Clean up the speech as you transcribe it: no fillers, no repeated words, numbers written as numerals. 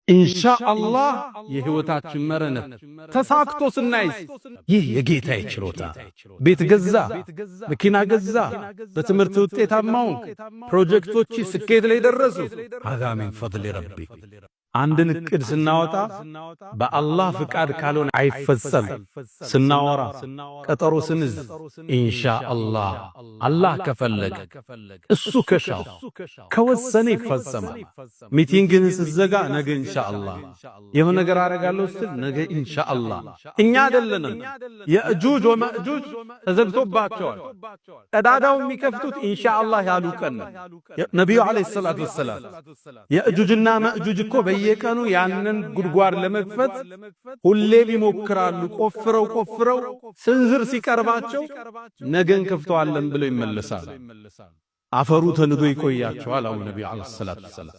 ኢንሻአላህ የህይወታችን መረነት ተሳክቶ ስናይስ ይህ የጌታዬ ችሮታ ቤት ገዛ መኪና ገዛ በትምህርት ውጤታማው ፕሮጀክቶች ስኬት ላይ ደረሱ هذا من فضل ربي አንድን እቅድ ስናወጣ በአላህ ፍቃድ ካልሆነ አይፈጸም ስናወራ ቀጠሮ ስንዝ ኢንሻአላህ አላህ ከፈለገ እሱ ከሻው ከወሰነ ይፈጸማል ሚቲንግን ስዘጋ ነገ ኢንሻአላህ የሆነ ነገር አረጋለሁ ስትል ነገ ኢንሻአላህ እኛ አይደለንም የእጁጅ ወማእጁጅ ተዘግቶባቸዋል ቀዳዳው የሚከፍቱት ኢንሻአላህ ያሉ ቀን ነብዩ አለይሂ ሰላቱ ወሰለም የእጁጅና ማእጁጅ እኮ የቀኑ ያንን ጉድጓድ ለመክፈት ሁሌ ቢሞክራሉ ቆፍረው ስንዝር ሲቀርባቸው ነገን ከፍተዋለን ብለው ይመለሳሉ አፈሩ ተንዶ ይቆያቸዋል አው ነብዩ አለይሂ ሰላቱ ወሰለም